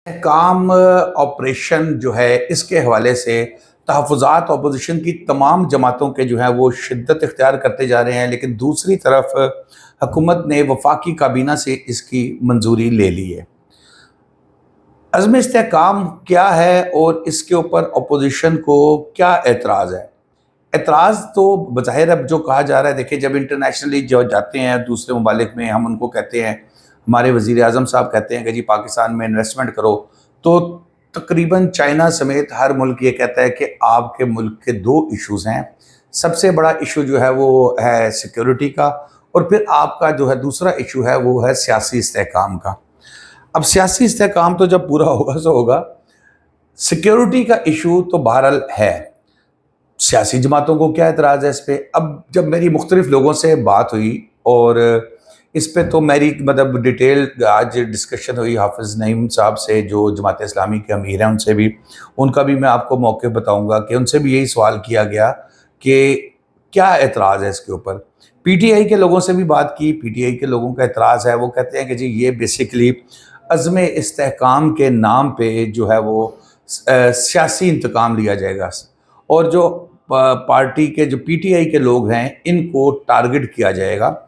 काम ऑपरेशन जो है इसके हवाले से तहफ़्फ़ुज़ात अपोज़िशन की तमाम जमातों के जो हैं वो शिद्दत इख्तियार करते जा रहे हैं, लेकिन दूसरी तरफ हुकूमत ने वफाकी काबीना से इसकी मंजूरी ले ली है। अज़्म इस्तेहकाम क्या है और इसके ऊपर अपोज़िशन को क्या एतराज़ है? एतराज़ तो बज़ाहिर अब जो कहा जा रहा है, देखिए जब इंटरनेशनली जो जाते हैं दूसरे ममालिक में, हम उनको कहते हैं, हमारे वज़ीर आज़म साहब कहते हैं कि जी पाकिस्तान में इन्वेस्टमेंट करो, तो तकरीबन चाइना समेत हर मुल्क ये कहता है कि आपके मुल्क के दो इशूज़ हैं। सबसे बड़ा इशू जो है वो है सिक्योरिटी का, और फिर आपका जो है दूसरा इशू है वो है सियासी इस्तेहकाम का। अब सियासी इस्तेहकाम तो जब पूरा होगा सो होगा, सिक्योरिटी का इशू तो बहरहाल है। सियासी जमातों को क्या एतराज़ है इस पे? अब जब मेरी मुख्तलिफ लोगों से बात हुई और इस पे तो मेरी मतलब डिटेल आज डिस्कशन हुई हाफिज़ नईम साहब से, जो जमात इस्लामी के अमीर हैं, उनसे भी, उनका भी मैं आपको मौक़िफ़ बताऊंगा कि उनसे भी यही सवाल किया गया कि क्या एतराज़ है इसके ऊपर। पीटीआई के लोगों से भी बात की, पीटीआई के लोगों का एतराज़ है, वो कहते हैं कि जी ये बेसिकली अज़्म इस्तेहकाम के नाम पे जो है वो सियासी इंतकाम लिया जाएगा, और जो पार्टी के जो पीटीआई के लोग हैं इनको टारगेट किया जाएगा।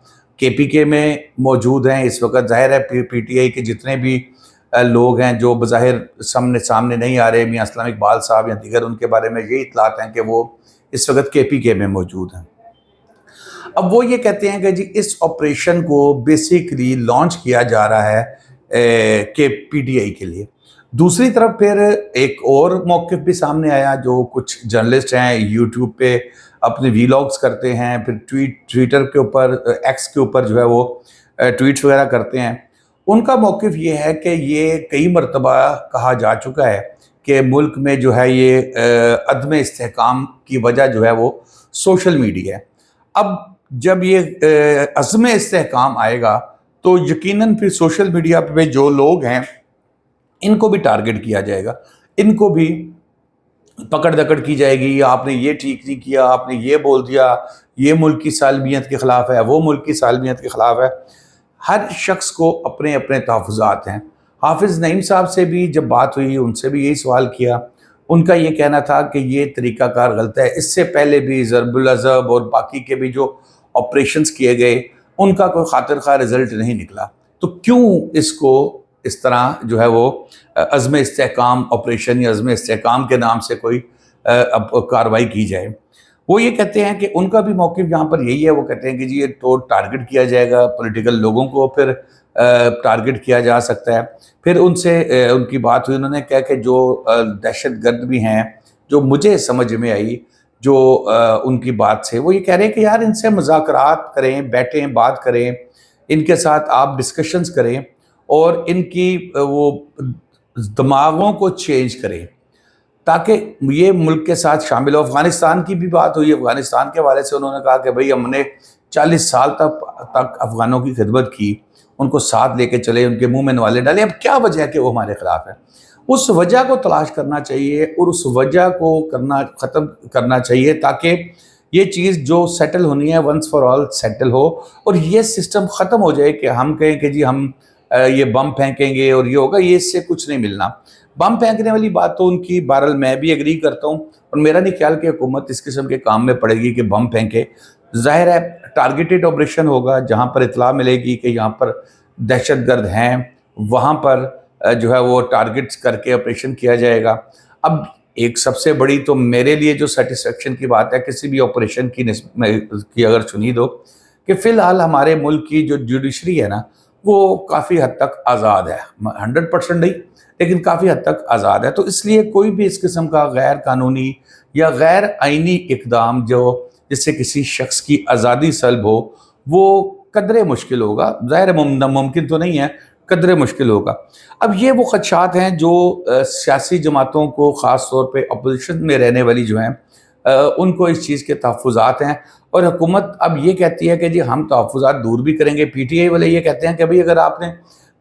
केपीके में मौजूद हैं इस वक्त, ज़ाहिर है पीटीआई के जितने भी लोग हैं जो बज़ाहिर सामने सामने नहीं आ रहे, मियां अस्लम इकबाल साहब या दीगर, उनके बारे में यही इतलात हैं कि वो इस वक्त केपीके में मौजूद हैं। अब वो ये कहते हैं कि जी इस ऑपरेशन को बेसिकली लॉन्च किया जा रहा है के पीटीआई के लिए। दूसरी तरफ फिर एक और मौक़िफ़ भी सामने आया, जो कुछ जर्नलिस्ट हैं यूट्यूब पे अपने वीलॉग्स करते हैं, फिर ट्विटर के ऊपर, एक्स के ऊपर जो है वो ट्वीट्स वगैरह करते हैं। उनका मौक़िफ़ ये है कि ये कई मरतबा कहा जा चुका है कि मुल्क में जो है ये अदम इस्तेहकाम की वजह जो है वो सोशल मीडिया है। अब जब ये अज़्म इस्तेहकाम आएगा तो यकीनन फिर सोशल मीडिया पे जो लोग हैं इनको भी टारगेट किया जाएगा, इनको भी पकड़ दकड़ की जाएगी। आपने ये ठीक नहीं किया, आपने ये बोल दिया, ये मुल्क की सालमियत के ख़िलाफ़ है, वो मुल्क की सालमियत के ख़िलाफ़ है। हर शख्स को अपने अपने तहफ़्फ़ुज़ात हैं। हाफिज़ नईम साहब से भी जब बात हुई, उनसे भी यही सवाल किया। उनका ये कहना था कि ये तरीक़ाकार गलत है। इससे पहले भी ज़रबुल अज़ब और बाकी के भी जो ऑपरेशंस किए गए, उनका कोई खातिर खा रिज़ल्ट नहीं निकला, तो क्यों इसको इस तरह जो है वो अज़्म इस्तेहकाम ऑपरेशन या अज़्म इस्तेहकाम के नाम से कोई अब कार्रवाई की जाए। वो ये कहते हैं कि उनका भी मौक़िफ़ यहाँ पर यही है। वो कहते हैं कि जी ये तो टारगेट किया जाएगा, पॉलिटिकल लोगों को फिर टारगेट किया जा सकता है। फिर उनसे उनकी बात हुई, उन्होंने कहा कि जो दहशतगर्द भी हैं, जो मुझे समझ में आई जो उनकी बात से, वो ये कह रहे हैं कि यार इनसे मुज़ाकरात करें, बैठें, बात करें, इनके साथ आप डिस्कशंस करें और इनकी वो दिमागों को चेंज करें ताकि ये मुल्क के साथ शामिल हो। अफ़गानिस्तान की भी बात हुई, अफ़गानिस्तान के हवाले से उन्होंने कहा कि भाई हमने 40 साल तक अफ़गानों की खिदमत की, उनको साथ लेके चले, उनके मुंह में नवाले डाले, अब क्या वजह है कि वो हमारे ख़िलाफ़ है? उस वजह को तलाश करना चाहिए और उस वजह को ख़त्म करना चाहिए ताकि ये चीज़ जो सेटल होनी है वंस फॉर ऑल सेटल हो, और ये सिस्टम ख़त्म हो जाए कि हम कहें कि जी हम ये बम फेंकेंगे और ये होगा, ये इससे कुछ नहीं मिलना। बम फेंकने वाली बात तो उनकी बहरहाल मैं भी एग्री करता हूँ, और मेरा नहीं ख्याल कि हुकूमत इस किस्म के काम में पड़ेगी कि बम फेंके। ज़ाहिर है टारगेटेड ऑपरेशन होगा, जहाँ पर इत्तला मिलेगी कि यहाँ पर दहशतगर्द हैं, वहाँ पर जो है वो टारगेट्स करके ऑपरेशन किया जाएगा। अब एक सबसे बड़ी तो मेरे लिए जो सेटिस्फेक्शन की बात है किसी भी ऑपरेशन की अगर सुनी दो, कि फ़िलहाल हमारे मुल्क की जो जुडिशरी है ना, वो काफ़ी हद तक आज़ाद है, 100% नहीं लेकिन काफ़ी हद तक आज़ाद है। तो इसलिए कोई भी इस किस्म का गैर कानूनी या गैर आइनी इक़दाम जो जिससे किसी शख्स की आज़ादी सल्ब हो, वो कदरे मुश्किल होगा। ज़ाहिर है मुमकिन तो नहीं है, कदरे मुश्किल होगा। अब ये वो ख़दशात हैं जो सियासी जमातों को, ख़ास तौर पे अपोजिशन में रहने वाली जो हैं, उनको इस चीज़ के तहफ़्फ़ुज़ात हैं, और हुकूमत अब ये कहती है कि जी हम तहफ़्फ़ुज़ात दूर भी करेंगे। पीटीआई वाले ये कहते हैं कि भाई अगर आपने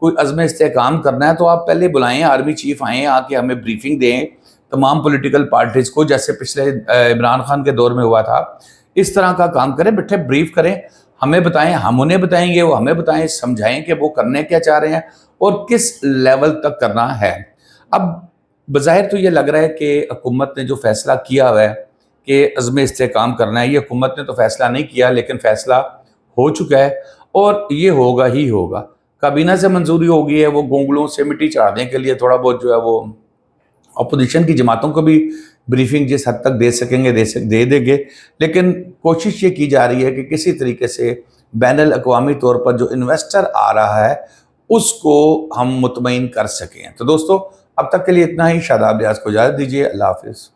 कोई अज़्म इस्तेहकाम करना है तो आप पहले बुलाएं, आर्मी चीफ आएँ, आके हमें ब्रीफिंग दें तमाम पॉलिटिकल पार्टीज़ को, जैसे पिछले इमरान खान के दौर में हुआ था। इस तरह का काम करें, बैठे ब्रीफ करें, हमें बताएं, हम उन्हें बताएंगे, वो हमें बताएं, समझाएं कि वो करने क्या चाह रहे हैं और किस लेवल तक करना है। اب بظاہر تو یہ لگ رہا ہے کہ حکومت نے جو فیصلہ کیا ہوا ہے کہ عزم استحکام کرنا ہے، یہ حکومت نے تو فیصلہ نہیں کیا لیکن فیصلہ ہو چکا ہے اور یہ ہوگا ہی ہوگا۔ کابینہ سے منظوری ہو گئی ہے، وہ گونگلوں سے مٹی چڑھانے کے لیے تھوڑا بہت جو ہے وہ اپوزیشن کی جماعتوں کو بھی بریفنگ جس حد تک دے سکیں گے دے دیں گے، لیکن کوشش یہ کی جا رہی ہے کہ کسی طریقے سے بین الاقوامی طور پر جو انویسٹر آ رہا ہے اس کو ہم مطمئن کر سکیں۔ تو دوستو اب تک کے لیے اتنا ہی، شاداب ریاض کو اجازت دیجیے، اللہ حافظ۔